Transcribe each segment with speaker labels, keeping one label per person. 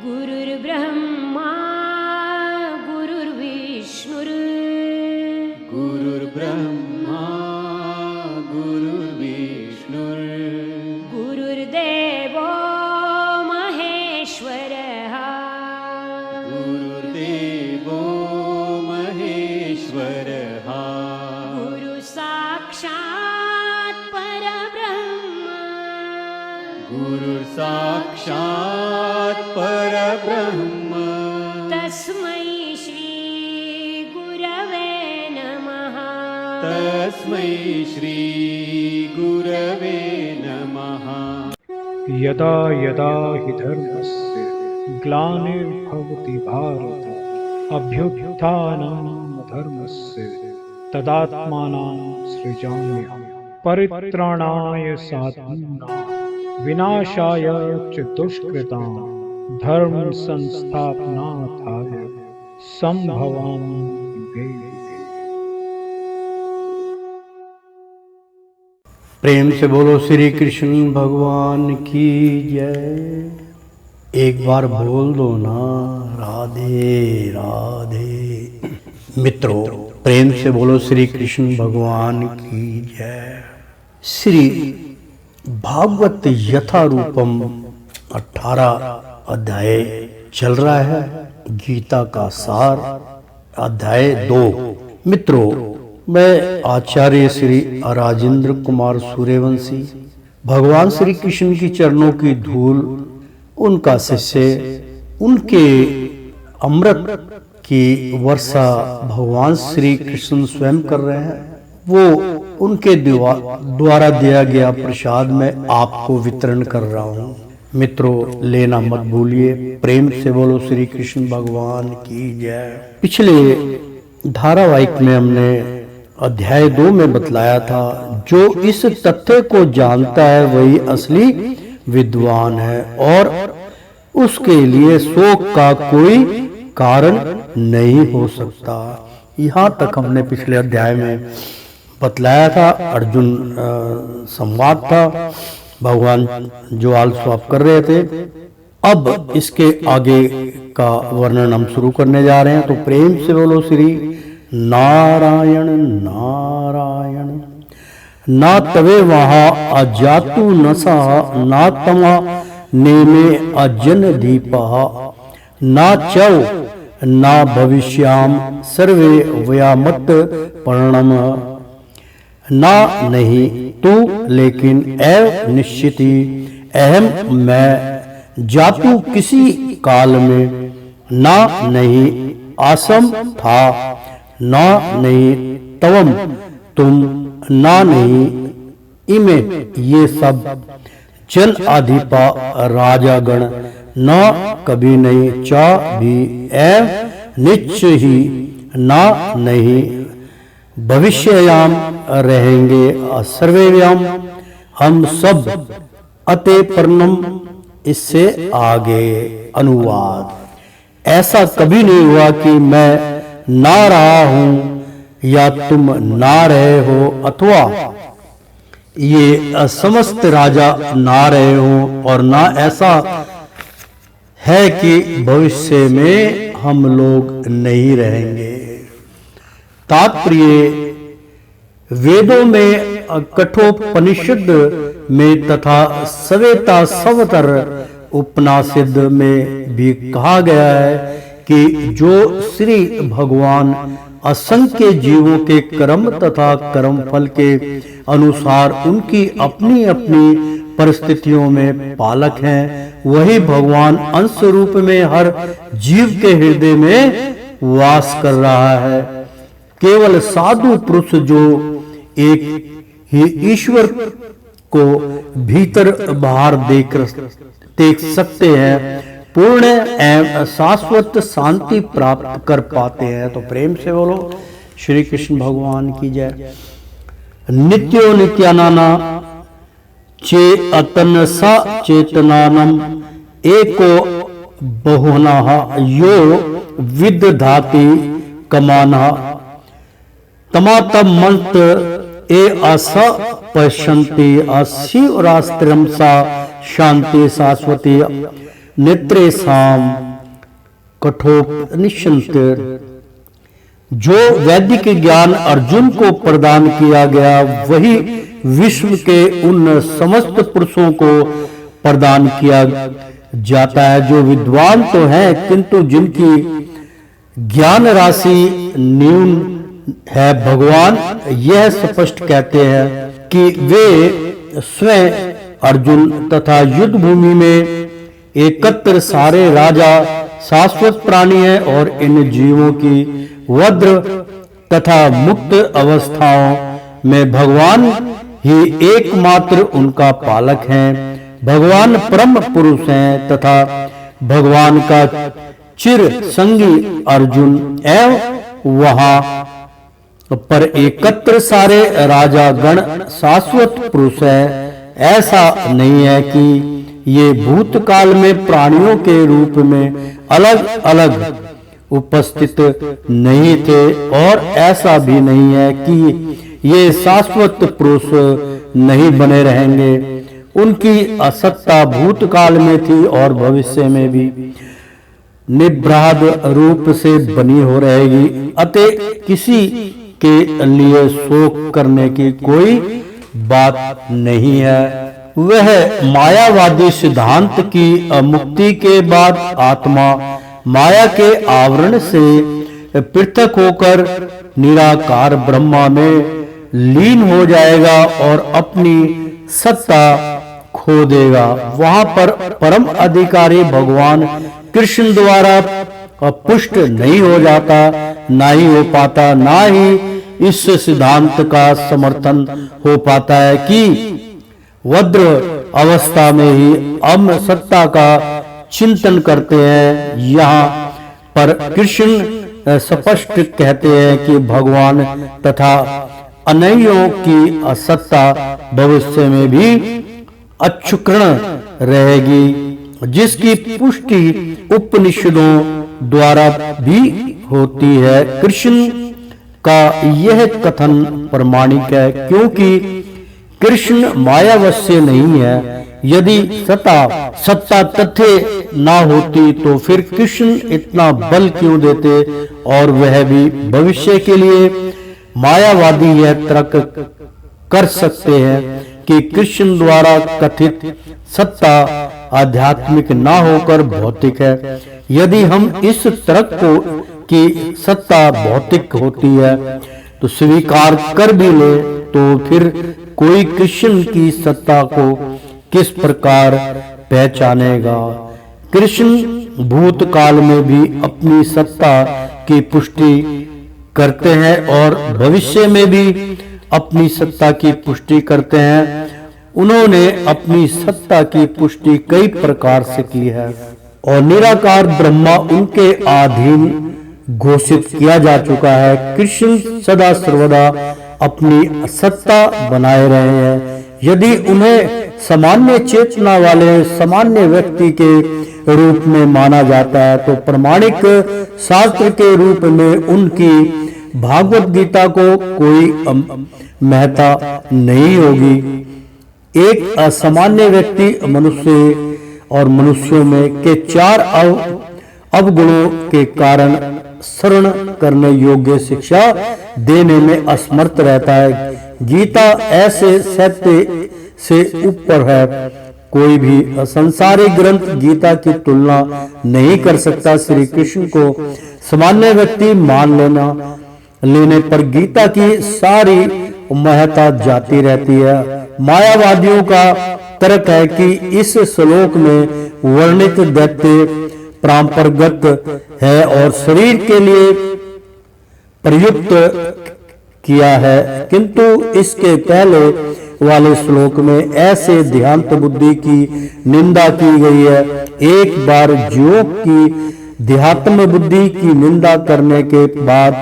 Speaker 1: गुरुर्ब्रह्मा गुरुर्विष्णुर्
Speaker 2: गुरुर्ब्रह्मा गुरुर्विष्णुर्
Speaker 1: गुरुर्देवो महेश्वरः
Speaker 2: गुरुर्देवो महेश्वरः
Speaker 1: गुरुसाक्षात् परब्रह्म
Speaker 2: गुरुर्साक्षात् परब्रह्म
Speaker 1: तस्मै श्री गुरवे नमः
Speaker 2: तस्मै श्री गुरवे नमः।
Speaker 3: यदा यदा हि धर्मस्य ग्लानिर्भवति भारत अभ्युत्थानं धर्मस्य तदात्मानं सृजाम्यहं परित्राणाय साधूनां विनाशाय च दुष्कृतां धर्म संस्थापनार्थाय संभवामि युगे युगे।
Speaker 4: प्रेम से बोलो श्री कृष्ण भगवान की जय। एक बार बोल दो ना राधे राधे। मित्रों प्रेम से बोलो श्री कृष्ण भगवान की जय। श्री भागवत यथारूपम 18 अध्याय चल रहा है। गीता का सार अध्याय 2। मित्रों मैं आचार्य श्री राजेंद्र कुमार सूर्यवंशी भगवान श्री कृष्ण की चरणों की धूल उनका शिष्य उनके अमृत की वर्षा भगवान श्री कृष्ण स्वयं कर रहे हैं। वो उनके द्वारा दिया गया प्रसाद में आपको वितरण कर रहा हूँ। मित्रों लेना मत भूलिए। प्रेम से बोलो श्री कृष्ण भगवान की जय। पिछले धारावाहिक में हमने अध्याय 2 में बतलाया था जो इस तथ्य को जानता है वही असली विद्वान है और उसके लिए शोक का कोई कारण नहीं हो सकता। यहाँ तक हमने पिछले अध्याय में बतलाया था। अर्जुन संवाद था, भगवान ज्वाल स्वाप कर रहे थे। अब इसके आगे का वर्णन हम शुरू करने जा रहे हैं। तो प्रेम से बोलो श्री नारायण नारायण। ना तवे वहा अजातु नसा ना तमा नेमे अजन दीपा ना चव ना भविष्याम सर्वे व्यामत पर्णम। ना नहीं तू लेकिन एव निश्चिति अहम मैं जातु किसी काल में ना नहीं आसम था ना नहीं तवम तुम ना नहीं इमे ये सब जन अधिपा राजागण ना कभी नहीं चा भी एव निश्चय ही ना नहीं भविष्ययाम रहेंगे सर्वेव्याम हम सब अते पर्णम। इससे आगे अनुवाद। ऐसा कभी नहीं हुआ कि मैं ना रहा हूं या तुम ना रहे हो अथवा ये समस्त राजा ना रहे हो और ना ऐसा है कि भविष्य में हम लोग नहीं रहेंगे। तात्पर्य वेदों में कठोपनिषद में तथा सवेता सवतर उपनिषद में भी कहा गया है कि जो श्री भगवान असंख्य जीवों के कर्म तथा कर्म फल के अनुसार उनकी अपनी अपनी परिस्थितियों में पालक हैं वही भगवान अंश रूप में हर जीव के हृदय में वास कर रहा है। केवल साधु पुरुष जो एक ही ईश्वर को भीतर बाहर देख सकते हैं पूर्ण एवं शाश्वत शांति प्राप्त कर पाते हैं। तो प्रेम से बोलो श्री कृष्ण भगवान की जय। नित्यो नित्यानाना चे अतन सा चेतनानम एको बहुना यो विदधाति कमाना तमातम मंत्र ए अस पश्यन्ति अशिवरास्त्रम सा शांति शाश्वती नेत्रेषाम कठोपनिषत्। जो वैदिक ज्ञान अर्जुन को प्रदान किया गया वही विश्व के उन समस्त पुरुषों को प्रदान किया जाता है जो विद्वान तो हैं किंतु जिनकी ज्ञान राशि न्यून है। भगवान यह स्पष्ट कहते हैं कि वे स्वयं अर्जुन तथा युद्ध भूमि में एकत्र सारे राजा शाश्वत प्राणी हैं और इन जीवों की वज्र तथा मुक्त अवस्थाओं में भगवान ही एकमात्र उनका पालक हैं। भगवान परम पुरुष हैं तथा भगवान का चिर संगी अर्जुन एवं वहां पर एकत्र सारे राजा गण शाश्वत पुरुष है। ऐसा नहीं है कि ये भूतकाल में प्राणियों के रूप में अलग अलग उपस्थित नहीं थे और ऐसा भी नहीं है कि ये शाश्वत पुरुष नहीं बने रहेंगे। उनकी असत्ता भूतकाल में थी और भविष्य में भी निभ्राद रूप से बनी हो रहेगी। अतः किसी के लिए शोक करने की कोई बात नहीं है। वह मायावादी सिद्धांत की मुक्ति के बाद आत्मा माया के आवरण से पृथक होकर निराकार ब्रह्मा में लीन हो जाएगा और अपनी सत्ता खो देगा। वहां पर परम अधिकारी भगवान कृष्ण द्वारा पुष्ट नहीं हो जाता, ना ही हो पाता, ना ही इस सिद्धांत का समर्थन हो पाता है कि वज्र अवस्था में ही हम सत्ता का चिंतन करते हैं। यहाँ पर कृष्ण स्पष्ट कहते हैं कि भगवान तथा अनयों की असत्ता भविष्य में भी अक्षुण्ण रहेगी, जिसकी पुष्टि उपनिषदों द्वारा भी होती है। कृष्ण का यह कथन प्रमाणिक है क्योंकि कृष्ण मायावश्य नहीं है। यदि सत्ता तथ्य ना होती तो फिर कृष्ण इतना बल क्यों देते, और वह भी भविष्य के लिए। मायावादी यह तर्क कर सकते हैं कि कृष्ण द्वारा कथित सत्ता आध्यात्मिक ना होकर भौतिक है। यदि हम इस तर्क को कि सत्ता भौतिक होती है तो स्वीकार कर भी ले तो फिर कोई कृष्ण की सत्ता को किस प्रकार पहचानेगा। कृष्ण भूतकाल में भी अपनी सत्ता की पुष्टि करते हैं और भविष्य में भी अपनी सत्ता की पुष्टि करते हैं। उन्होंने अपनी सत्ता की पुष्टि कई प्रकार से की है और निराकार ब्रह्मा उनके अधीन घोषित किया जा चुका है। कृष्ण सदा सर्वदा अपनी सत्ता बनाए रहे हैं। यदि उन्हें सामान्य चेतना वाले सामान्य व्यक्ति के रूप में माना जाता है तो प्रमाणिक शास्त्र के रूप में उनकी भागवत गीता को कोई महत्ता नहीं होगी। एक असामान्य व्यक्ति मनुष्य और मनुष्यों में के 4 अवगुणों के कारण शरण करने योग्य शिक्षा देने में असमर्थ रहता है। गीता ऐसे सत्य से ऊपर है। कोई भी संसारी ग्रंथ गीता की तुलना नहीं कर सकता। श्री कृष्ण को सामान्य व्यक्ति मान लेने पर गीता की सारी महत्ता जाती रहती है। मायावादियों का तर्क है कि इस श्लोक में वर्णित दैत्य परंपरागत है और शरीर के लिए प्रयुक्त किया है, किंतु इसके पहले वाले श्लोक में ऐसे देहांत बुद्धि की निंदा की गई है। एक बार जीवों की देहात्म बुद्धि की निंदा करने के बाद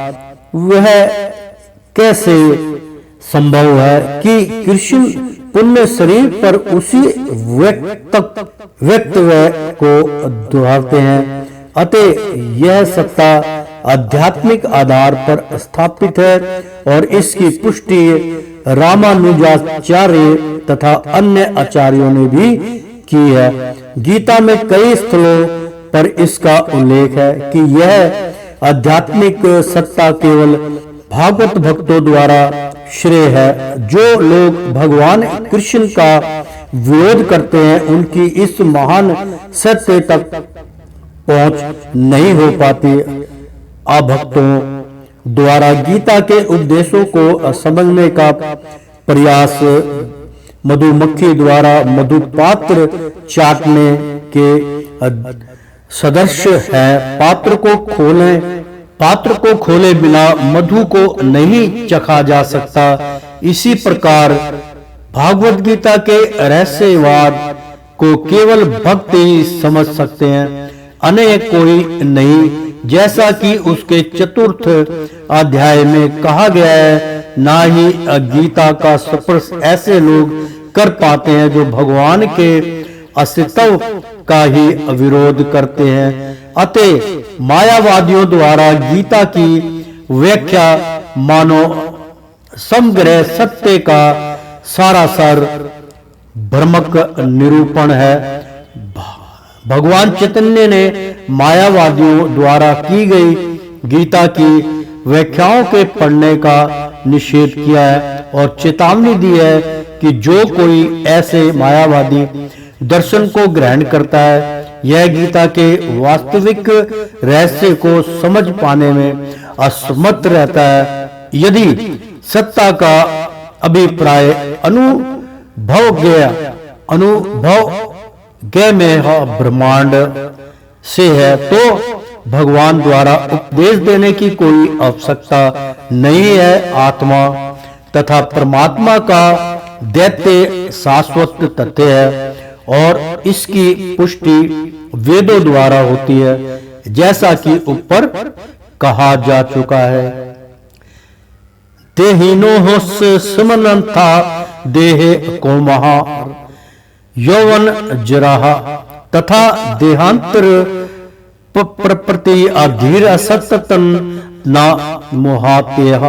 Speaker 4: वह कैसे संभव है कि कृष्ण पुण्य शरीर पर उसी व्यक्तित्व को दोहराते हैं। अतः यह सत्ता आध्यात्मिक आधार पर स्थापित है और इसकी पुष्टि रामानुजाचार्य तथा अन्य आचार्यों ने भी की है। गीता में कई स्थलों पर इसका उल्लेख है कि यह आध्यात्मिक सत्ता केवल भागवत भक्तों द्वारा श्रेय है। जो लोग भगवान कृष्ण का विरोध करते हैं उनकी इस महान सत्य तक पहुंच नहीं हो पाती। अभक्तों द्वारा गीता के उपदेशों को समझने का प्रयास मधुमक्खी द्वारा मधुपात्र चाटने के सदृश है। पात्र को खोले बिना मधु को नहीं चखा जा सकता। इसी प्रकार भागवत गीता के रहस्यवाद को केवल भक्त ही समझ सकते हैं, अन्य कोई नहीं। जैसा कि उसके चतुर्थ अध्याय में कहा गया है, ना ही गीता का स्पर्श ऐसे लोग कर पाते हैं जो भगवान के अस्तित्व का ही विरोध करते हैं। अतः मायावादियों द्वारा गीता की व्याख्या मानो समग्र सत्य का सारासार भ्रमक निरूपण है। भगवान चैतन्य ने मायावादियों द्वारा की गई गीता की व्याख्याओं के पढ़ने का निषेध किया है और चेतावनी दी है कि जो कोई ऐसे मायावादी दर्शन को ग्रहण करता है, यह गीता के वास्तविक रहस्य को समझ पाने में असमर्थ रहता है। यदि सत्ता का अभिप्राय अनुभव में ब्रह्मांड से है, तो भगवान द्वारा उपदेश देने की कोई आवश्यकता नहीं है। आत्मा तथा परमात्मा का दैत्य शाश्वत तथ्य है और इसकी पुष्टि वेदों द्वारा होती है, जैसा कि ऊपर कहा जा चुका है। देहिनो समनंथा देहे कोमहा यौवन जराहा तथा देहांतर प्रति अधीर असतन ना मोहातेह।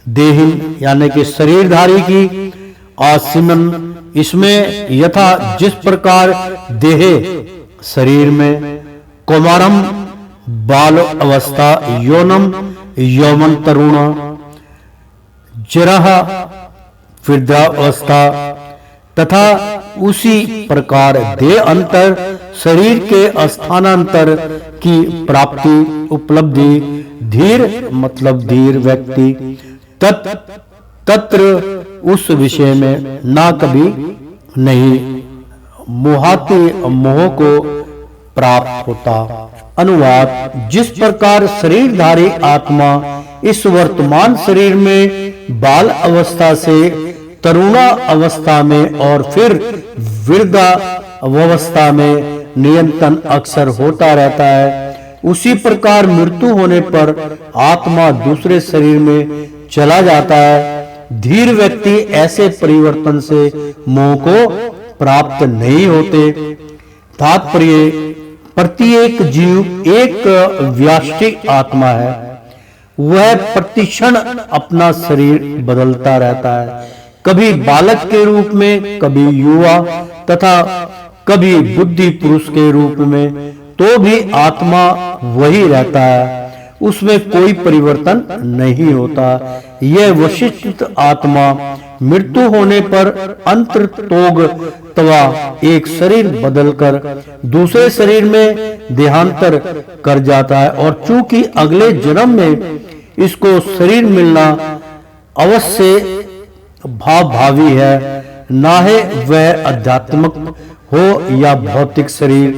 Speaker 4: देही यानी कि शरीरधारी की आसिमन, इसमें यथा जिस प्रकार देहे शरीर में, कौमारम बाल अवस्था, यौनम यौवन तरुण, जरह वृद्धावस्था तथा उसी प्रकार देह अंतर शरीर के स्थानांतर की प्राप्ति उपलब्धि, धीर मतलब धीर व्यक्ति तत्र उस विषय में ना कभी नहीं मोहाते मोह को प्राप्त होता। अनुवाद: जिस प्रकार शरीरधारी आत्मा इस वर्तमान शरीर में बाल अवस्था से तरुणा अवस्था में और फिर वृद्धा अवस्था में निरंतर अक्सर होता रहता है, उसी प्रकार मृत्यु होने पर आत्मा दूसरे शरीर में चला जाता है। धीर व्यक्ति ऐसे परिवर्तन से मोह को प्राप्त नहीं होते। तात्पर्य: प्रत्येक जीव एक व्याष्टिक आत्मा है, वह प्रतिक्षण अपना शरीर बदलता रहता है, कभी बालक के रूप में, कभी युवा तथा कभी बुद्धि पुरुष के रूप में, तो भी आत्मा वही रहता है, उसमें कोई परिवर्तन नहीं होता। यह वशिष्ठ आत्मा मृत्यु होने पर अंतर्तोग तवा एक शरीर बदलकर दूसरे शरीर में देहांतर कर जाता है और चूंकि अगले जन्म में इसको शरीर मिलना अवश्य भावी है, ना है वह आध्यात्मिक हो या भौतिक शरीर।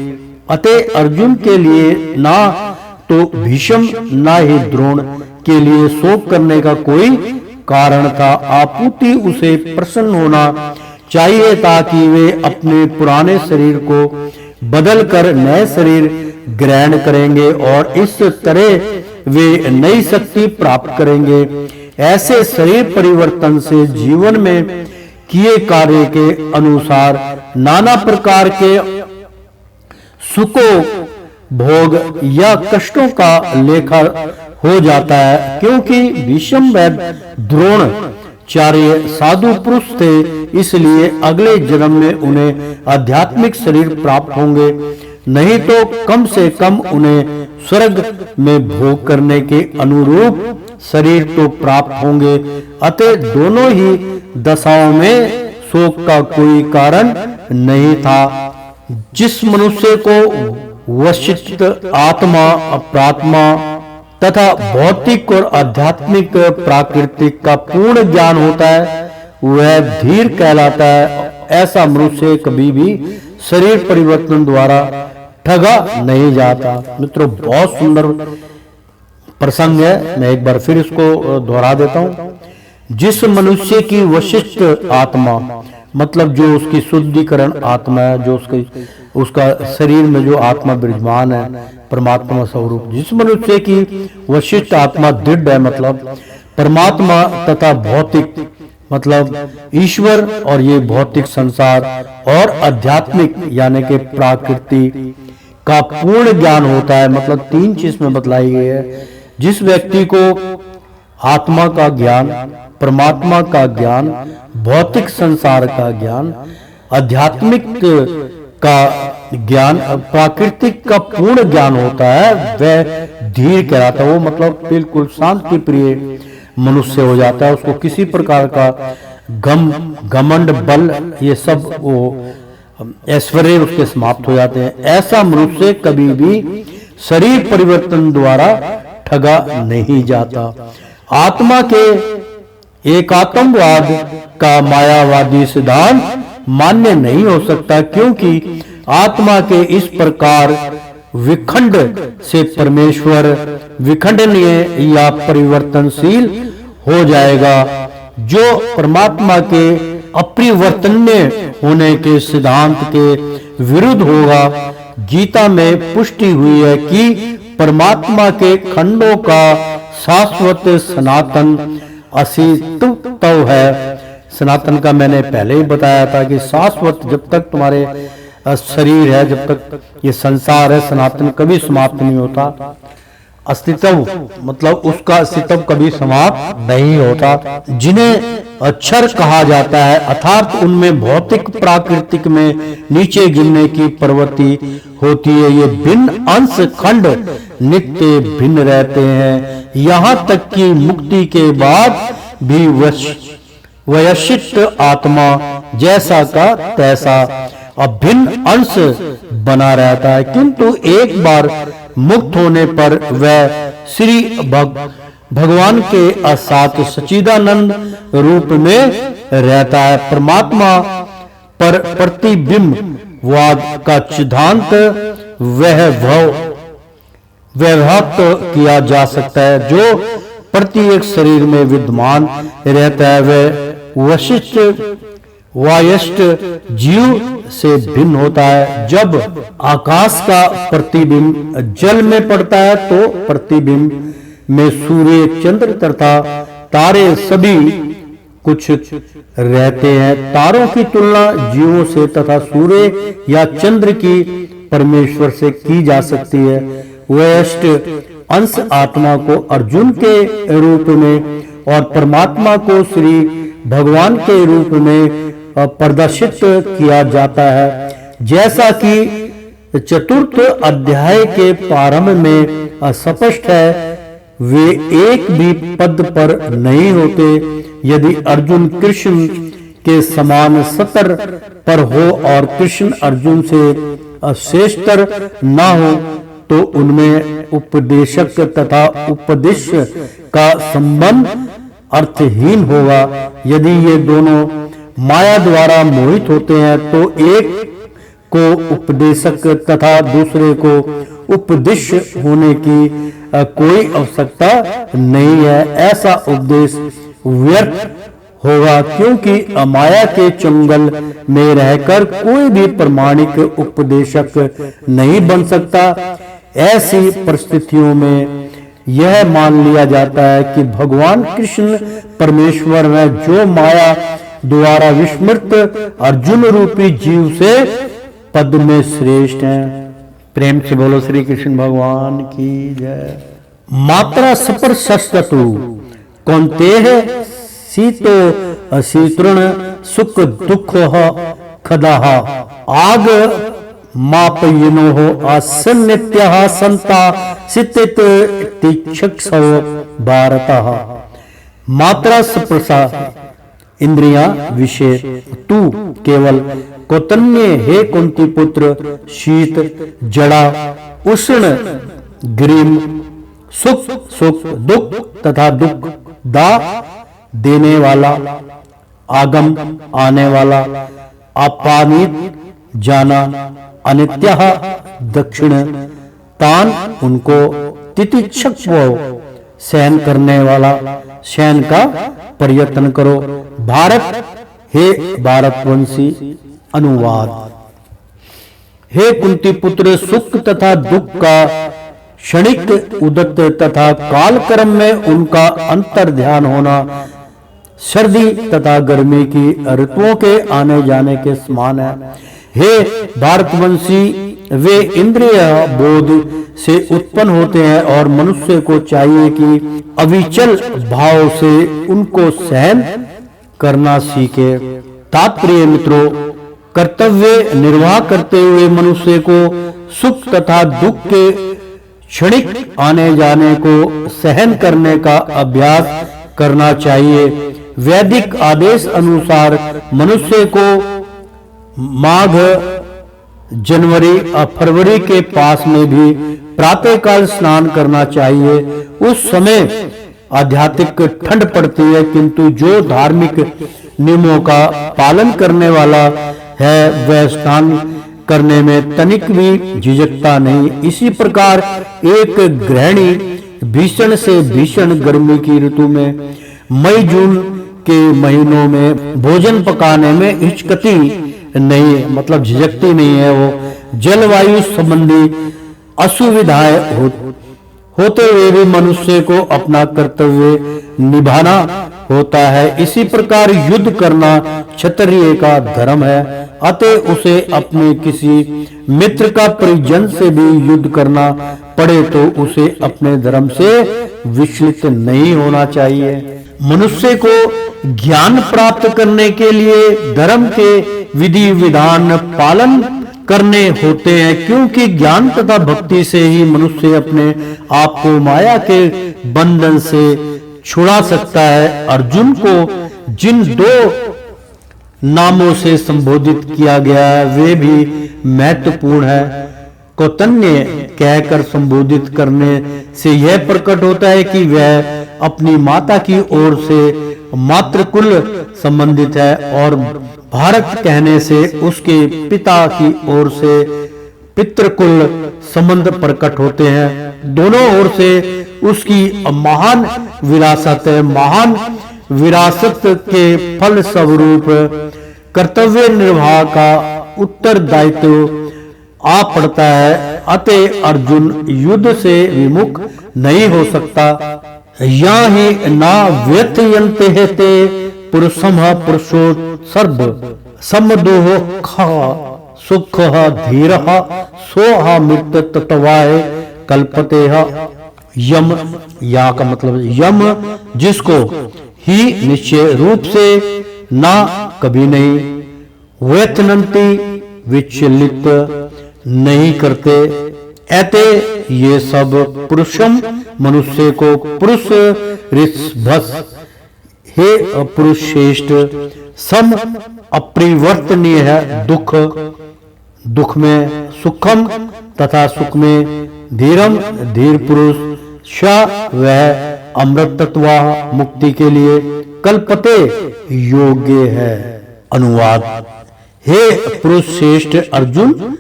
Speaker 4: अतः अर्जुन के लिए ना तो भीष्म ना ही द्रोण के लिए शोक करने का कोई कारण था। आपूर्ति उसे प्रसन्न होना चाहिए ताकि वे अपने पुराने शरीर को बदलकर नए शरीर ग्रहण करेंगे और इस तरह वे नई शक्ति प्राप्त करेंगे। ऐसे शरीर परिवर्तन से जीवन में किए कार्य के अनुसार नाना प्रकार के सुखों भोग या कष्टों का लेखा हो जाता है, क्योंकि भीष्म व द्रोण चार्य साधु पुरुष थे, इसलिए अगले जन्म में उन्हें आध्यात्मिक शरीर प्राप्त होंगे, नहीं तो कम से कम उन्हें स्वर्ग में भोग करने के अनुरूप शरीर तो प्राप्त होंगे। अतः दोनों ही दशाओं में शोक का कोई कारण नहीं था। जिस मनुष्य को वशिष्ठ आत्मा, प्रात्मा तथा भौतिक और आध्यात्मिक प्राकृतिक का पूर्ण ज्ञान होता है, वह धीर कहलाता है। ऐसा मनुष्य कभी भी शरीर परिवर्तन द्वारा ठगा नहीं जाता। मित्रों, बहुत सुंदर प्रसंग है, मैं एक बार फिर इसको दोहरा देता हूं। जिस मनुष्य की वशिष्ठ आत्मा, मतलब जो उसकी शुद्धिकरण आत्मा है, जो उसका शरीर में जो आत्मा विराजमान है, परमात्मा स्वरूप, जिस मनुष्य की वशिष्ठ आत्मा दृढ़ है, मतलब परमात्मा तथा भौतिक, मतलब ईश्वर और ये भौतिक संसार और आध्यात्मिक यानी कि प्रकृति का पूर्ण ज्ञान होता है, मतलब तीन चीज में बतलाई गई है। जिस व्यक्ति को आत्मा का ज्ञान, परमात्मा का ज्ञान, भौतिक संसार का ज्ञान, आध्यात्मिक का ज्ञान, प्राकृतिक का पूर्ण ज्ञान होता है, वह धीर कहलाता है। वो मतलब बिल्कुल शांति प्रिय मनुष्य हो जाता है। उसको किसी प्रकार का घमंड, बल, ये सब वो ऐश्वर्य उसके समाप्त हो जाते हैं। ऐसा मनुष्य कभी भी शरीर परिवर्तन द्वारा ठगा नहीं जाता। आत्मा के एकात्मवाद का मायावादी सिद्धांत मान्य नहीं हो सकता, क्योंकि आत्मा के इस प्रकार विखंड से परमेश्वर विखंडनीय या परिवर्तनशील हो जाएगा, जो परमात्मा के अपरिवर्तनीय होने के सिद्धांत के विरुद्ध होगा। गीता में पुष्टि हुई है कि परमात्मा के खंडों का शाश्वत सनातन अस्तित्व है। सनातन का मैंने पहले ही बताया था कि शाश्वत, जब तक तुम्हारे शरीर है, जब तक ये संसार है, सनातन कभी समाप्त नहीं होता। अस्तित्व मतलब उसका अस्तित्व कभी समाप्त नहीं होता। जिन्हें अक्षर कहा जाता है, अर्थात उनमें भौतिक प्राकृतिक में नीचे गिरने की प्रवृत्ति होती है। ये भिन्न अंश खंड नित्य भिन्न रहते हैं, यहाँ तक कि मुक्ति के बाद भी वशिष्ठ आत्मा जैसा का तैसा अभिन्न अंश बना रहता है, किंतु एक बार मुक्त होने पर वह श्री भगवान के असात सच्चिदानंद रूप में रहता है। परमात्मा पर प्रतिबिंबवाद का सिद्धांत व्यक्त किया जा सकता है, जो प्रत्येक शरीर में विद्यमान रहता है। वह वायष्ट जीव से भिन्न होता है। जब आकाश का प्रतिबिंब जल में पड़ता है, तो प्रतिबिंब में सूर्य, चंद्र तथा तारे सभी कुछ रहते हैं। तारों की तुलना जीवों से तथा सूर्य या चंद्र की परमेश्वर से की जा सकती है। वैष्ट अंश आत्मा को अर्जुन के रूप में और परमात्मा को श्री भगवान के रूप में प्रदर्शित किया जाता है। जैसा कि चतुर्थ अध्याय के प्रारंभ में स्पष्ट है, वे एक भी पद पर नहीं होते। यदि अर्जुन कृष्ण के समान सतर पर हो और कृष्ण अर्जुन से श्रेष्ठतर न हो, तो उनमें उपदेशक तथा उपदेश का संबंध अर्थहीन होगा। यदि ये दोनों माया द्वारा मोहित होते हैं, तो एक को उपदेशक तथा दूसरे को उपदेश होने की कोई आवश्यकता नहीं है। ऐसा उपदेश व्यर्थ होगा, क्योंकि माया के चंगल में रहकर कोई भी प्रामाणिक उपदेशक नहीं बन सकता। ऐसी परिस्थितियों में यह मान लिया जाता है कि भगवान कृष्ण परमेश्वर है, जो माया द्वारा विस्मृत अर्जुन रूपी जीव से पद में श्रेष्ठ हैं। प्रेम से बोलो श्री कृष्ण भगवान की जय। मात्रा सपर सस्तु कौन्तेह शीतो अशीतृण सुख दुख खदाह आग मापयिनो आसन्नित्य संता सितित तीक्षक भारत मात्रा स्पर्शा इंद्रिया विषय तू केवल कौतन्य हे कुंती पुत्र शीत जड़ा उष्ण ग्रीम सुख सुख दुख तथा दुख दा देने वाला आगम आने वाला अपानित जाना अनित्य दक्षिण तान उनको तितिक्षक सहन करने वाला सहन का प्रयत्न करो। भारत हे भारतवंशी अनुवाद। हे कुंती पुत्र सुख तथा दुख का क्षणिक उदत तथा काल क्रम में उनका अंतर ध्यान होना सर्दी तथा गर्मी की ऋतुओं के आने जाने के समान है। हे भारतवंशी वे इंद्रिय बोध से उत्पन्न होते हैं और मनुष्य को चाहिए कि अविचल भाव से उनको सहन करना सीखे। तात्पर्य मित्रों, कर्तव्य निर्वाह करते हुए मनुष्य को सुख तथा दुख के क्षणिक आने जाने को सहन करने का अभ्यास करना चाहिए। वैदिक आदेश अनुसार मनुष्य को माघ जनवरी और फरवरी के पास में भी प्रातःकाल स्नान करना चाहिए। उस समय आध्यात्मिक ठंड पड़ती है, किंतु जो धार्मिक नियमों का पालन करने वाला है वह स्नान करने में तनिक भी झिझकता नहीं। इसी प्रकार एक गृहिणी भीषण से भीषण गर्मी की ऋतु में मई जून के महीनों में भोजन पकाने में हिचकती नहीं, मतलब झिझकती नहीं है। वो जलवायु संबंधी असुविधाएं होते हुए भी मनुष्य को अपना कर्तव्य निभाना होता है। इसी प्रकार युद्ध करना क्षत्रिय का धर्म है, अतः उसे अपने किसी मित्र का परिजन से भी युद्ध करना पड़े तो उसे अपने धर्म से विचलित नहीं होना चाहिए। मनुष्य को ज्ञान प्राप्त करने के लिए धर्म के विधि विधान पालन करने होते हैं, क्योंकि ज्ञान तथा भक्ति से ही मनुष्य अपने आप को माया के बंधन से छुड़ा सकता है। अर्जुन को जिन दो नामों से संबोधित किया गया है वे भी महत्वपूर्ण है। कौतन्य कहकर संबोधित करने से यह प्रकट होता है कि वह अपनी माता की ओर से मातृकुल संबंधित है, और भारत कहने से उसके पिता की ओर से पितृकुल संबंध प्रकट होते हैं। दोनों ओर से उसकी महान विरासत है। महान विरासत के फल स्वरूप कर्तव्य निर्वाह का उत्तरदायित्व आ पड़ता है, अतः अर्जुन युद्ध से विमुख नहीं हो सकता। या ही ना व्यथयन्ते हेते पुरुषम पुरुषो सर्व समदोह खा सुख धीर सोहा मृत तत्वाय कल्पते। यम या का मतलब यम जिसको ही निश्चय रूप से ना कभी नहीं व्यथनंती विचलित नहीं करते, ऐते ये सब पुरुषम मनुष्य को पुरुष ऋषभस हे पुरुष श्रेष्ठ सम अपरिवर्तनीय है। दुख दुख में सुखम तथा सुख में धीरम धीर पुरुष श वह अमृत तत्व मुक्ति के लिए कल्पते योग्य है। अनुवाद। हे पुरुष श्रेष्ठ अर्जुन,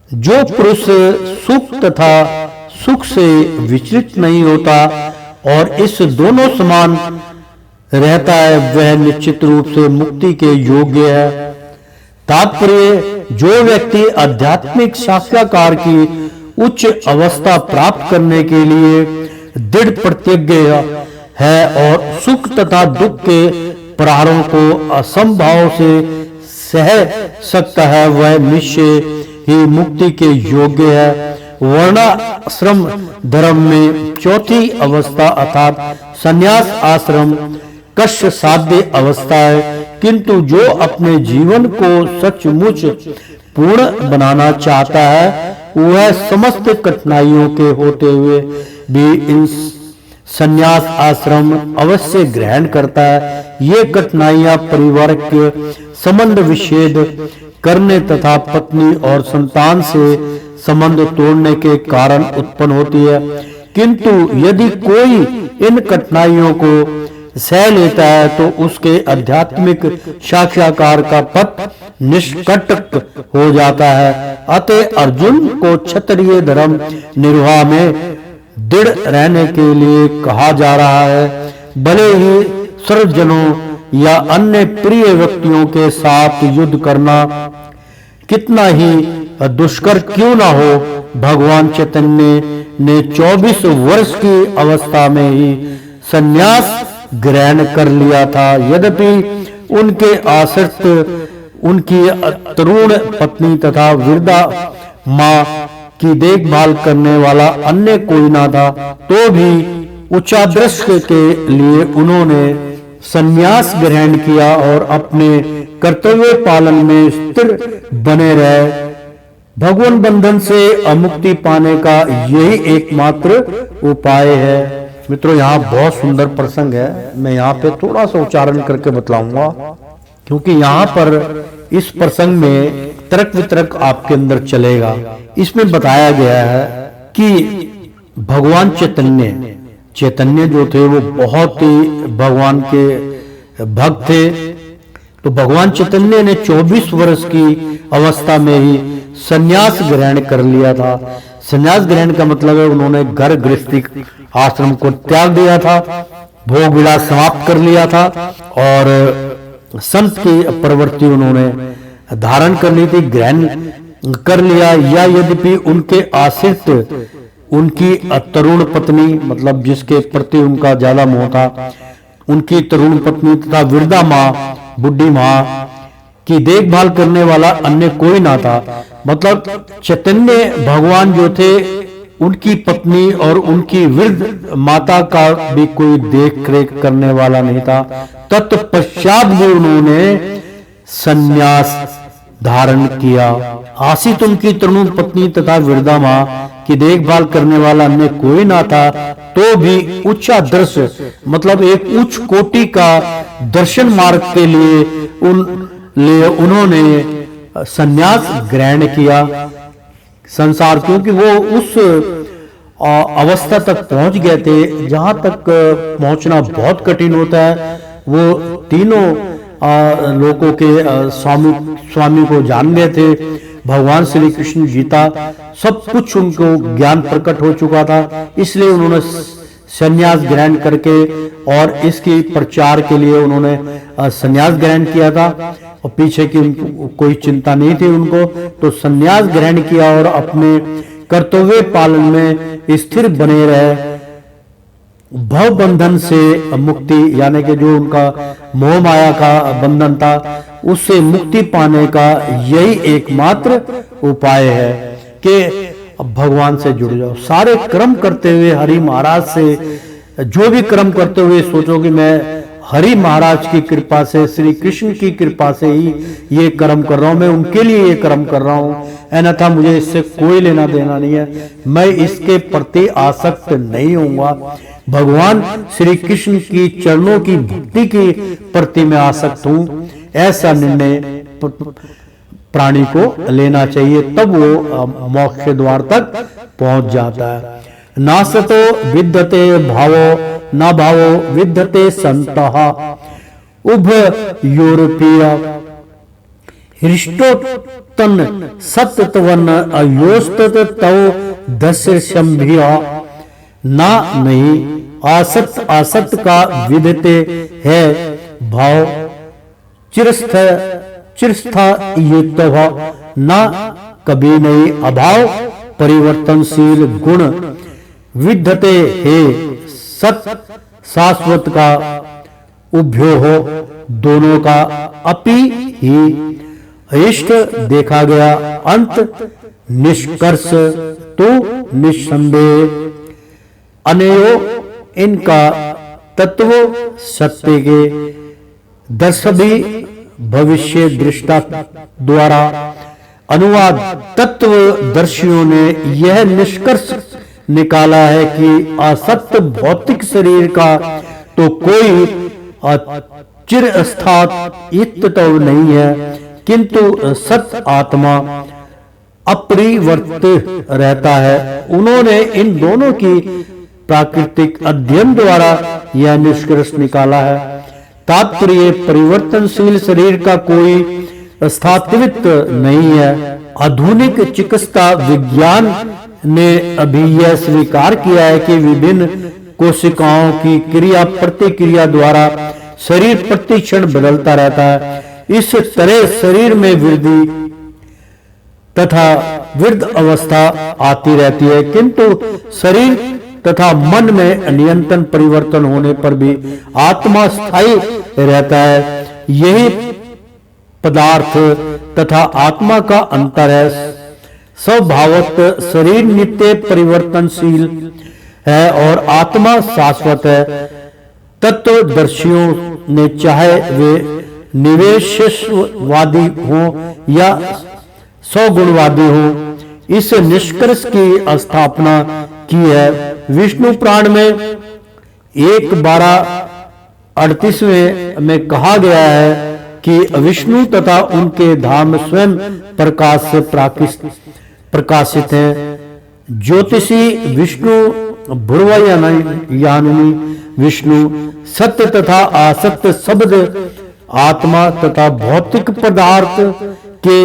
Speaker 4: जो पुरुष सुख तथा सुख से विचलित नहीं होता और इस दोनों समान रहता है वह निश्चित रूप से मुक्ति के योग्य है। तात्पर्य, जो व्यक्ति आध्यात्मिक साक्षात्कार की उच्च अवस्था प्राप्त करने के लिए दृढ़ प्रतिज्ञ है और सुख तथा दुख के प्रहारों को असंभव से सह सकता है, वह निश्चय ही मुक्ति के योग्य है। वर्णाश्रम धर्म में चौथी अवस्था अर्थात संन्यास आश्रम कष्ट साध्य अवस्था है, किंतु जो अपने जीवन को सचमुच पूर्ण बनाना चाहता है वह समस्त कठिनाइयों के होते हुए भी इन संन्यास आश्रम अवश्य ग्रहण करता है। ये कठिनाइयां परिवार के संबंध विच्छेद करने तथा पत्नी और संतान से संबंध तोड़ने के कारण उत्पन्न होती है, किंतु यदि कोई इन कठिनाइयों को सह लेता है तो उसके आध्यात्मिक साक्षात्कार का पथ निष्कटक हो जाता है। अतः अर्जुन को क्षत्रिय धर्म निर्वाह में दृढ़ रहने के लिए कहा जा रहा है। भले ही सर्वजनों या अन्य प्रिय व्यक्तियों के साथ युद्ध करना कितना ही दुष्कर क्यों ना हो, भगवान चैतन्य ने 24 वर्ष की अवस्था में ही संन्यास ग्रहण कर लिया था। यद्यपि उनके आश्रित उनकी तरुण पत्नी तथा वृद्धा मां की देखभाल करने वाला अन्य कोई ना था, तो भी उच्चादृष्ट के लिए उन्होंने संन्यास ग्रहण किया और अपने कर्तव्य पालन में स्थिर बने रहे। भगवान बंधन से मुक्ति पाने का यही एकमात्र उपाय है। मित्रों, यहाँ बहुत सुंदर प्रसंग है, मैं यहाँ पे थोड़ा सा उच्चारण करके बतलाऊंगा, क्योंकि यहाँ पर इस प्रसंग में तर्क वितर्क आपके अंदर चलेगा। इसमें बताया गया है कि भगवान चैतन्य जो थे वो बहुत ही भगवान के भक्त थे। तो भगवान चैतन्य ने 24 वर्ष की अवस्था में ही संन्यास ग्रहण कर लिया था। संन्यास ग्रहण का मतलब है उन्होंने घर गृहस्थी आश्रम को त्याग दिया था, भोग विलास समाप्त कर लिया था और संत की प्रवृत्ति उन्होंने धारण कर ली थी, ग्रहण कर लिया। या यद्यपि उनके आश्रित उनकी तरुण पत्नी, मतलब जिसके प्रति उनका ज्यादा मोह था, उनकी तरुण पत्नी तथा वृद्धा माँ, बुढ़ी माँ की देखभाल करने वाला अन्य कोई ना था। मतलब चैतन्य भगवान जो थे उनकी पत्नी और उनकी वृद्ध माता का भी कोई देख रेख करने वाला नहीं था। तत्पश्चात भी उन्होंने संन्यास धारण किया। आशित उनकी तरुण पत्नी तथा वृद्धा मां की देखभाल करने वाला अन्य कोई ना था, तो भी उच्चादर्श मतलब एक उच्च कोटि का दर्शन मार्ग के लिए उन्होंने संन्यास ग्रहण किया। संसार, क्योंकि वो उस अवस्था तक पहुंच गए थे जहां तक पहुंचना बहुत कठिन होता है। वो तीनों लोगों के स्वामी को जान गए थे। भगवान श्री कृष्ण, गीता, सब कुछ उनको ज्ञान प्रकट हो चुका था, इसलिए उन्होंने संन्यास ग्रहण करके और इसकी प्रचार के लिए उन्होंने संन्यास ग्रहण किया था और पीछे की कोई चिंता नहीं थी उनको। तो संन्यास ग्रहण किया और अपने कर्तव्य पालन में स्थिर बने रहे। भव बंधन से मुक्ति, यानी कि जो उनका मोह माया का बंधन था, उससे मुक्ति पाने का यही एकमात्र उपाय है कि भगवान से जुड़ जाओ। सारे कर्म करते हुए हरि महाराज से, जो भी कर्म करते हुए सोचो कि मैं हरि महाराज की कृपा से, श्री कृष्ण की कृपा से ही ये कर्म कर रहा हूं, मैं उनके लिए ये कर्म कर रहा हूं, अन्यथा मुझे इससे कोई लेना देना नहीं है, मैं इसके प्रति आसक्त नहीं होऊंगा। भगवान श्री कृष्ण की चरणों की भक्ति के प्रति मैं आसक्त हूं, ऐसा निर्णय प्राणी को लेना चाहिए, तब वो मोक्ष के द्वार तक पहुंच जाता है। नासतो विद्यते भावो न भावो विद्यते संतः उभयोरपि हृष्टोत्तन सत्तवन अयोस्तत तव दस्यम्भिया ना नहीं। आसक्त आसक्त का विदते है भाव चिरस्था युक्त न कभी नहीं। अभाव परिवर्तनशील गुण विद्यते है सत शाश्वत का उभ्यो हो, दोनों का अपि ही इष्ट देखा गया। अंत निष्कर्ष तो निस्संदेह अनेयो इनका तत्व सत्य के दर्शभी भविष्य दृष्टा द्वारा अनुवाद तत्वदर्शियों ने यह निष्कर्ष निकाला है कि असत्य भौतिक शरीर का तो कोई चिरस्थायित्व तो नहीं है, किंतु सत्य आत्मा अपरिवर्तित रहता है। उन्होंने इन दोनों की प्राकृतिक अध्ययन द्वारा यह निष्कर्ष निकाला है। तात्पर्य परिवर्तनशील शरीर का कोई स्थायित्व नहीं है। आधुनिक चिकित्सा विज्ञान ने अभी यह स्वीकार किया है कि विभिन्न कोशिकाओं की क्रिया प्रतिक्रिया द्वारा शरीर प्रतिक्षण बदलता रहता है। इस तरह शरीर में वृद्धि तथा वृद्ध अवस्था आती रहती है, किंतु शरीर तथा मन में निरंतर परिवर्तन होने पर भी आत्मा स्थायी रहता है। यही पदार्थ तथा आत्मा का अंतर है। स्वभावत शरीर नित्य परिवर्तनशील है और आत्मा शाश्वत है। तत्वदर्शियों ने चाहे वे निवेशवादी हो या सौगुणवादी हो, इस निष्कर्ष की स्थापना की है। विष्णु पुराण में 1:12-38 में कहा गया है कि विष्णु तथा उनके धाम स्वयं प्रकाश से प्रकाशित हैं। ज्योतिषी विष्णु, भुर्वयानी विष्णु, सत्य तथा असत्य शब्द आत्मा तथा भौतिक पदार्थ के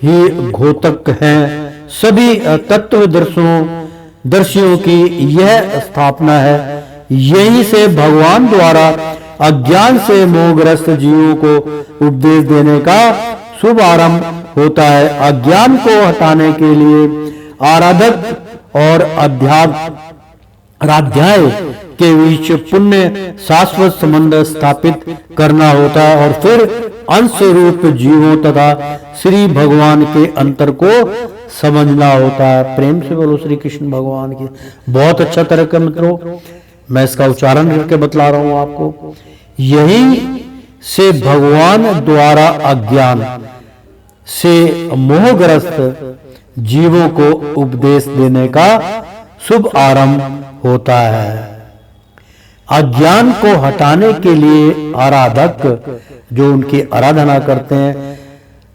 Speaker 4: ही घोतक हैं। सभी तत्वदर्शियों की यह स्थापना है। यहीं से भगवान द्वारा अज्ञान से मोहग्रस्त जीवों को उपदेश देने का शुभारंभ होता है। अज्ञान को हटाने के लिए आराधक और आराध्याय के बीच पुण्य शाश्वत संबंध स्थापित करना होता है और फिर अंश रूप जीवों तथा श्री भगवान के अंतर को समझना होता है। प्रेम से बोलो श्री कृष्ण भगवान की। बहुत अच्छा तरह का मित्रों, मैं इसका उच्चारण करके बतला रहा हूं आपको। यही से भगवान द्वारा अज्ञान से मोहग्रस्त जीवों को उपदेश देने का शुभ आरंभ होता है। अज्ञान को हटाने के लिए आराधक जो उनकी आराधना करते हैं,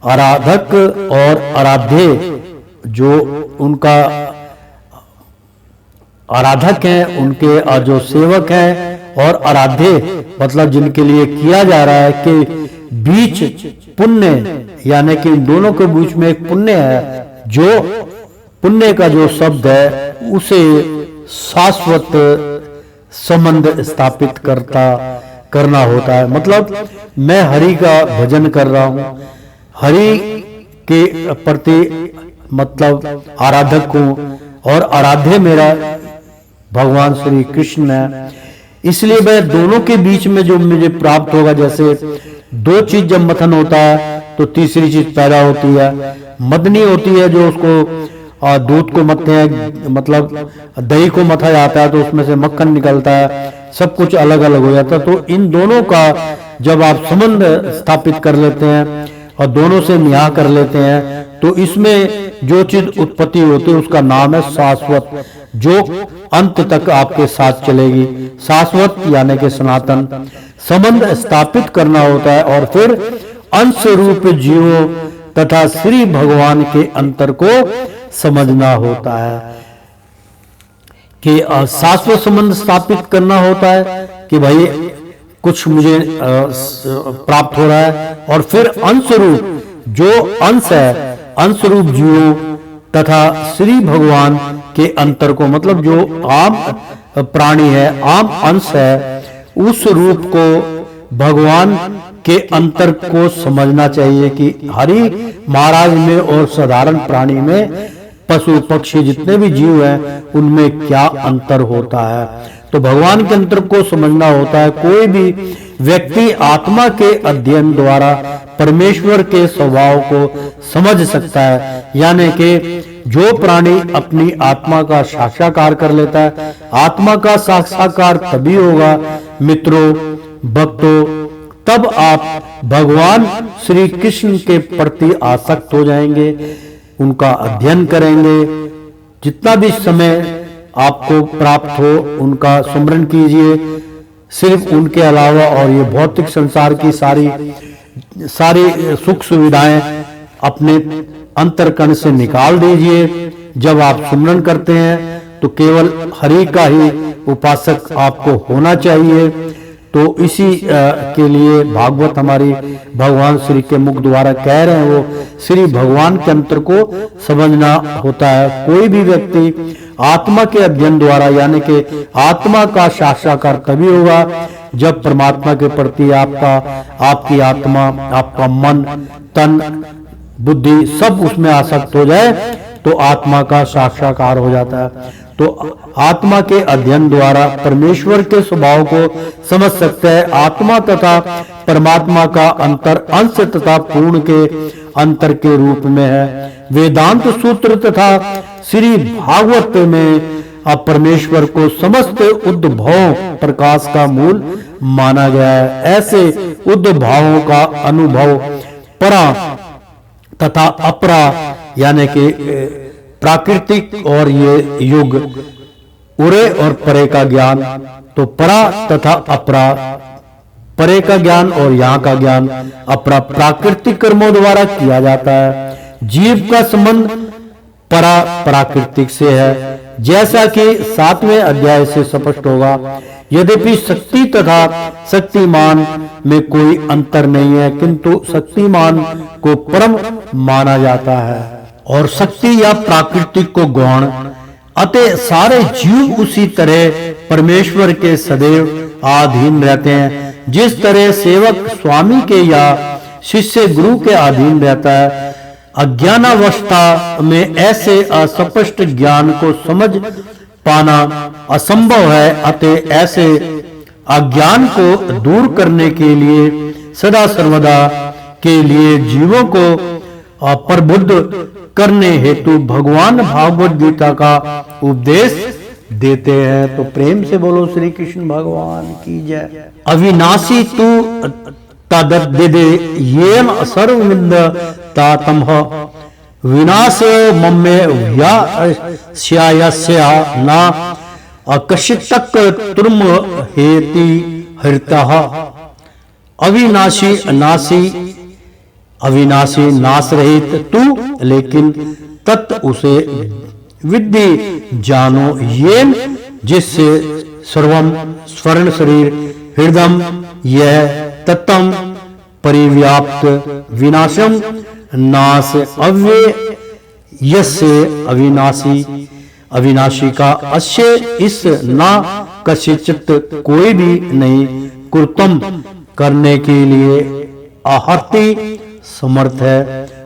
Speaker 4: आराधक और आराध्य जो उनका आराधक हैं, उनके जो सेवक हैं, और आराध्य मतलब जिनके लिए किया जा रहा है कि बीच पुण्य, यानी कि इन दोनों के बीच में एक पुण्य है। जो पुण्य का जो शब्द है उसे शाश्वत संबंध स्थापित करना होता है। मतलब मैं हरि का भजन कर रहा हूं, हरि के प्रति मतलब आराधक हूं और आराध्य मेरा भगवान श्री कृष्ण है। इसलिए वह दोनों के बीच में जो मुझे प्राप्त होगा, जैसे दो चीज जब मथन होता है तो तीसरी चीज पैदा होती है। मदनी होती है जो उसको दूध को मथते हैं, मतलब दही को मथा जाता है तो उसमें से मक्खन निकलता है, सब कुछ अलग अलग हो जाता है। तो इन दोनों का जब आप संबंध स्थापित कर लेते हैं और दोनों से न्याय कर लेते हैं तो इसमें जो चीज उत्पत्ति होती है उसका नाम है शाश्वत, जो अंत तक आपके साथ चलेगी। शाश्वत यानी कि सनातन संबंध स्थापित करना होता है और फिर अंश रूप जीवों तथा श्री भगवान के अंतर को समझना होता है कि शाश्वत संबंध स्थापित करना होता है कि भाई कुछ मुझे प्राप्त हो रहा है, और फिर अंश रूप जो अंश है, अंश रूप जीवों तथा श्री भगवान के अंतर को, मतलब जो आम प्राणी है, आम अंश है, उस रूप को भगवान के अंतर को समझना चाहिए कि हरि महाराज में और साधारण प्राणी में, पशु पक्षी जितने भी जीव हैं उनमें क्या अंतर होता है। तो भगवान के अंतर को समझना होता है। कोई भी व्यक्ति आत्मा के अध्ययन द्वारा परमेश्वर के स्वभाव को समझ सकता है, यानी कि जो प्राणी अपनी आत्मा का साक्षात्कार कर लेता है, आत्मा का साक्षात्कार तभी होगा मित्रों, भक्तों, तब आप भगवान श्री कृष्ण के प्रति आसक्त हो जाएंगे, उनका अध्ययन करेंगे। जितना भी समय आपको प्राप्त हो उनका स्मरण कीजिए, सिर्फ उनके अलावा। और ये भौतिक संसार की सारी सुख सुविधाएं अपने अंतर्कण से निकाल दीजिए। जब आप सुमरन करते हैं तो केवल हरि का ही उपासक आपको होना चाहिए। तो इसी के लिए भागवत हमारी भगवान श्री के मुख द्वारा कह रहे हैं, वो श्री भगवान के अंतर को समझना होता है। कोई भी व्यक्ति आत्मा के अध्ययन द्वारा, यानी कि आत्मा का साक्षात्कार तभी होगा जब परमात्मा के प्रति आपकी आत्मा, आपका मन, तन, बुद्धि सब उसमें आसक्त हो जाए तो आत्मा का साक्षात्कार हो जाता है। तो आत्मा के अध्ययन द्वारा परमेश्वर के स्वभाव को समझ सकते हैं। आत्मा तथा परमात्मा का अंतर अंश तथा पूर्ण के अंतर के रूप में है। वेदांत सूत्र तथा श्री भागवत में परमेश्वर को समस्त उद्भव प्रकाश का मूल माना गया है। ऐसे उद्भवों का अनुभव परा तथा अपरा, यानी कि प्राकृतिक और ये युग, उरे और परे का ज्ञान। तो परा तथा अपरा, परे का ज्ञान और यहाँ का ज्ञान अपरा प्राकृतिक कर्मों द्वारा किया जाता है। जीव का संबंध परा प्राकृतिक से है, जैसा कि 7वें अध्याय से स्पष्ट होगा। यद्यपि शक्ति तथा शक्तिमान में कोई अंतर नहीं है, किंतु शक्तिमान को परम माना जाता है और शक्ति या प्राकृतिक को गौण। अतः सारे जीव उसी तरह परमेश्वर के सदैव अधीन रहते हैं, जिस तरह सेवक स्वामी के या शिष्य गुरु के अधीन रहता है। अज्ञानावस्था में ऐसे अस्पष्ट ज्ञान को समझ पाना असंभव है। अतः ऐसे अज्ञान को दूर करने के लिए सदा सर्वदा के लिए जीवों को प्रबुद्ध करने हेतु भगवान भागवत गीता का उपदेश देते हैं। तो प्रेम से बोलो श्री कृष्ण भगवान की जय। अविनाशी तू तदे येन सर्वविद तातम विनाश मम्मे व्यास्यायस्य न अकशितक तुम हेति हृतः। अविनाशी अविनाशी नाश रहित तू, लेकिन तत् उसे विद्धि जानो, येन जिससे सर्वम स्वर्ण शरीर हृदम यह तत्तम परिव्याप्त विनाशम नाश अव्यय यस्य अविनाशी का अश्य इस ना कशिचित कोई भी नहीं कुर्तम करने के लिए आहर्ति समर्थ है।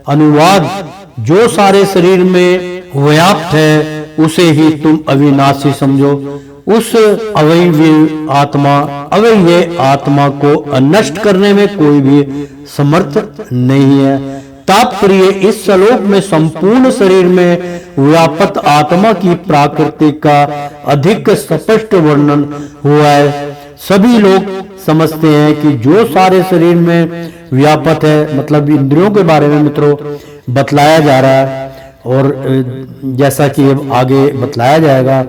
Speaker 4: अनुवाद, जो सारे शरीर में व्याप्त है उसे ही तुम अविनाशी समझो। उस अवयव आत्मा को नष्ट करने में कोई भी समर्थ नहीं है। तात्पर्य, इस श्लोक में संपूर्ण शरीर में व्याप्त आत्मा की प्रकृति का अधिक स्पष्ट वर्णन हुआ है। सभी लोग समझते हैं कि जो सारे शरीर में व्यापक है, मतलब इंद्रियों के बारे में मित्रों बतलाया जा रहा है। और जैसा कि अब आगे बतलाया जाएगा,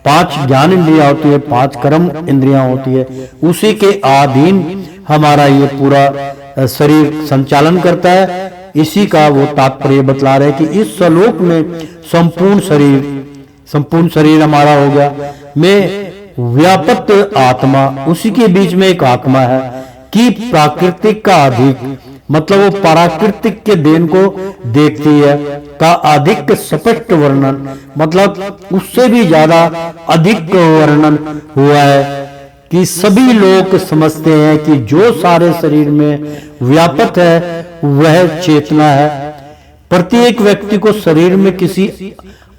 Speaker 4: 5 ज्ञान इंद्रियां होती है, 5 कर्म इंद्रियां होती है, उसी के अधीन हमारा ये पूरा शरीर संचालन करता है। इसी का वो तात्पर्य बतला रहे कि इस श्लोक में संपूर्ण शरीर हमारा हो गया में व्यापक आत्मा, उसी के बीच में एक आत्मा है कि प्राकृतिक का अधिक, मतलब वो प्राकृतिक के देन को देखती है, का अधिक स्पष्ट वर्णन, मतलब उससे भी ज्यादा अधिक वर्णन हुआ है कि सभी लोग समझते हैं कि जो सारे शरीर में व्यापक है वह चेतना है। प्रत्येक व्यक्ति को शरीर में किसी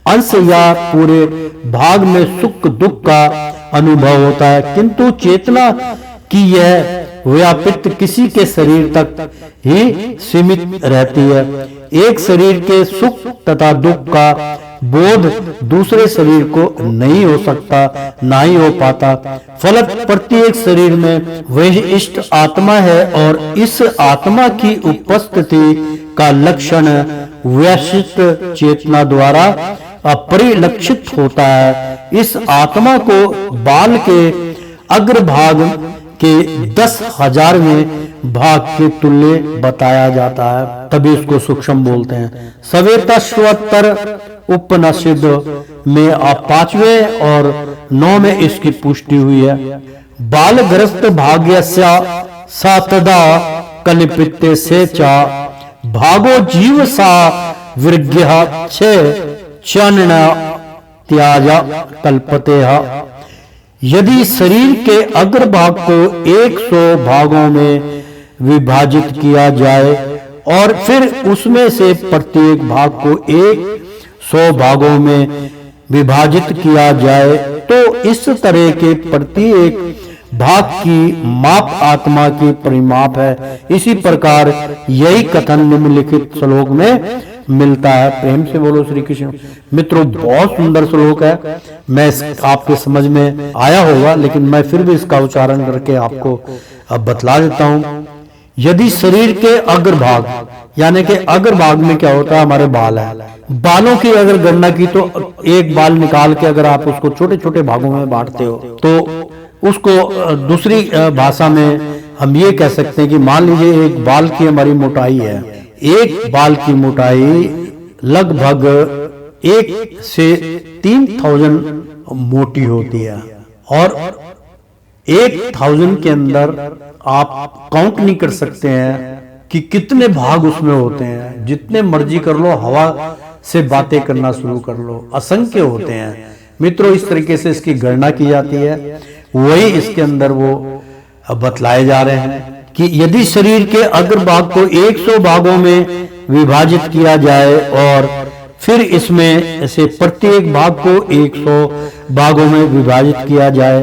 Speaker 4: अंश या पूरे भाग में सुख दुख का अनुभव होता है, किंतु चेतना की यह व्यापित किसी के शरीर तक ही सीमित रहती है। एक शरीर के सुख तथा दुख का बोध दूसरे शरीर को नहीं हो सकता, ना ही हो पाता। फलत प्रत्येक शरीर में विशिष्ट आत्मा है और इस आत्मा की उपस्थिति का लक्षण वैशिष्ट चेतना द्वारा अपरिलक्षित होता है। इस आत्मा को बाल के अग्रभाग के 10,000वें भाग के तुल्य बताया जाता है, तभी इसको सूक्ष्म बोलते हैं। सवेतश्वोत्तर उपनिषद में 5वें और 9 में इसकी पुष्टि हुई है। बालग्रस्त भाग्यस्य सातदा कल्पिते से चा भागो जीव सा विज्ञ क्षण त्याजा कल्पते। यदि शरीर के अग्रभाग को 100 भागों में विभाजित किया जाए और फिर उसमें से प्रत्येक भाग को 100 भागों में विभाजित किया जाए तो इस तरह के प्रत्येक भाग की माप आत्मा की परिमाप है। इसी प्रकार यही कथन निम्नलिखित श्लोक में मिलता है। प्रेम से बोलो श्री कृष्ण। मित्रों, बहुत सुंदर श्लोक है। मैं आपके समझ में आया होगा, लेकिन मैं फिर भी इसका उच्चारण करके आपको अब बतला देता हूँ। यदि शरीर के अग्रभाग, यानी कि अग्रभाग में क्या होता है, हमारे बाल है। बालों की अगर गणना की तो एक बाल निकाल के अगर आप उसको छोटे छोटे भागों में बांटते हो तो उसको दूसरी भाषा में हम ये कह सकते हैं कि मान लीजिए एक बाल की हमारी मोटाई है। एक बाल की मोटाई लगभग 1 से 3,000 मोटी होती है और 1,000 के अंदर आप काउंट नहीं कर सकते हैं कि कितने भाग उसमें होते हैं। जितने मर्जी कर लो, हवा से बातें करना शुरू कर लो, असंख्य होते हैं। मित्रों, इस तरीके से इसकी गणना की जाती है। वही इसके अंदर वो बतलाए जा रहे हैं कि यदि शरीर के अग्रभाग को 100 भागों में विभाजित किया जाए और फिर इसमें से प्रत्येक भाग को 100 भागों में विभाजित किया जाए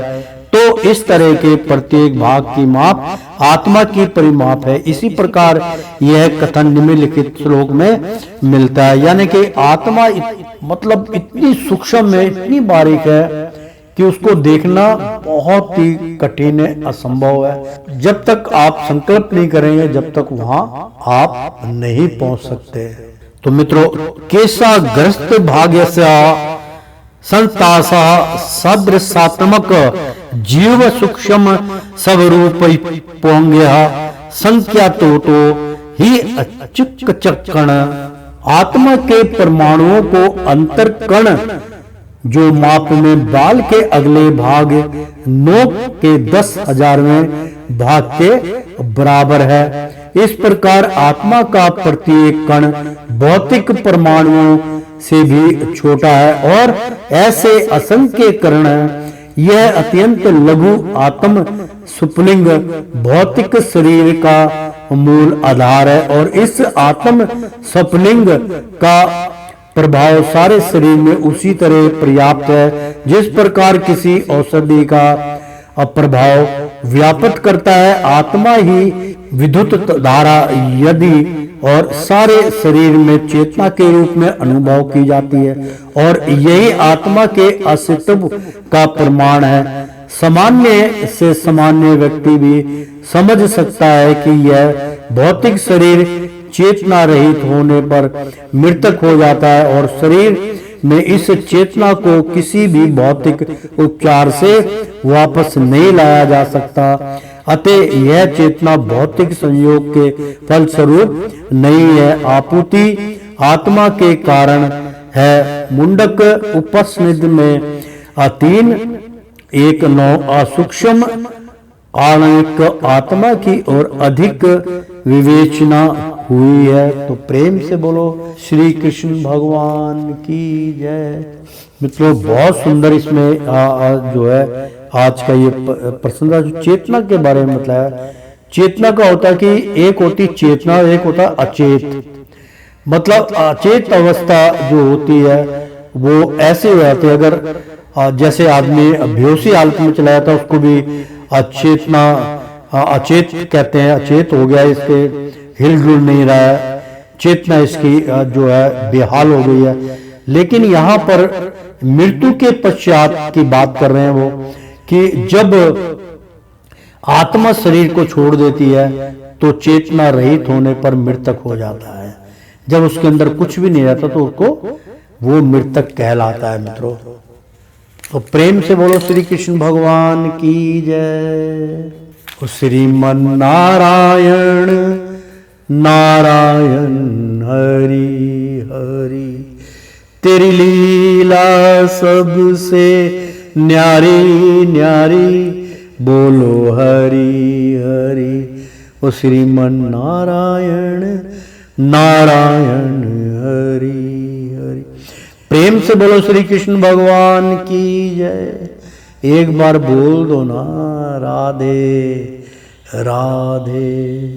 Speaker 4: तो इस तरह के प्रत्येक भाग की माप आत्मा की परिमाप है। इसी प्रकार यह कथन निम्नलिखित श्लोक में मिलता है। यानी कि आत्मा मतलब इतनी सूक्ष्म है, इतनी बारीक है कि उसको देखना बहुत ही कठिन है, असंभव है। जब तक आप संकल्प नहीं करेंगे, जब तक वहां आप नहीं पहुंच सकते। तो मित्रों, केसा ग्रस्त भाग्य से संतासा सदृशात्मक जीव सूक्ष्म स्वरूप पोंग्य संख्या तो ही अचुक चक्कण। आत्मा के परमाणुओं को अंतरकण जो माप में बाल के अगले भाग नोक के 10,000वें भाग के बराबर है। इस प्रकार आत्मा का प्रत्येक कण भौतिक परमाणुओं से भी छोटा है और ऐसे असंख्य कण यह अत्यंत लघु आत्म सुपलिंग भौतिक शरीर का मूल आधार है और इस आत्म सपलिंग का प्रभाव सारे शरीर में उसी तरह पर्याप्त है जिस प्रकार किसी औषधि का प्रभाव व्याप्त करता है। आत्मा ही विद्युत धारा यदि और सारे शरीर में चेतना के रूप में अनुभव की जाती है और यही आत्मा के अस्तित्व का प्रमाण है। सामान्य से सामान्य व्यक्ति भी समझ सकता है कि यह भौतिक शरीर चेतना रहित होने पर मृतक हो जाता है और शरीर में इस चेतना को किसी भी भौतिक उपचार से वापस नहीं लाया जा सकता। अतः यह चेतना भौतिक संयोग के फलस्वरूप नहीं है, आपूर्ति आत्मा के कारण है। मुंडक उपनिषद में 3:1-9 असूक्ष्म आणिक आत्मा की ओर अधिक विवेचना हुई है। तो प्रेम से बोलो श्री कृष्ण भगवान की जय। मित्रों, बहुत सुंदर इसमें जो है आज का ये प्रसंग जो चेतना के बारे में मतलब चेतना का होता है कि एक होती चेतना और एक होता अचेत। मतलब अचेत अवस्था जो होती है वो ऐसे हो जाती है, अगर जैसे आदमी बेहोशी हालत में चला जाता है उसको भी चेतना अचेत कहते हैं, अचेत हो गया, इसके हिलजुल नहीं रहा है, चेतना इसकी जो है बेहाल हो गई है। लेकिन यहाँ पर मृत्यु के पश्चात की बात कर रहे हैं वो, कि जब आत्मा शरीर को छोड़ देती है तो चेतना रहित होने पर मृतक हो जाता है। जब उसके अंदर कुछ भी नहीं रहता तो उसको वो मृतक कहलाता है मित्रों। तो प्रेम से बोलो श्री कृष्ण भगवान की जय। श्रीमन नारायण नारायण हरि हरि, तेरी लीला सबसे न्यारी न्यारी, बोलो हरि हरि। ओ श्रीमन नारायण नारायण हरि हरि। प्रेम से बोलो श्री कृष्ण भगवान की जय। एक बार बोल दो ना, राधे राधे।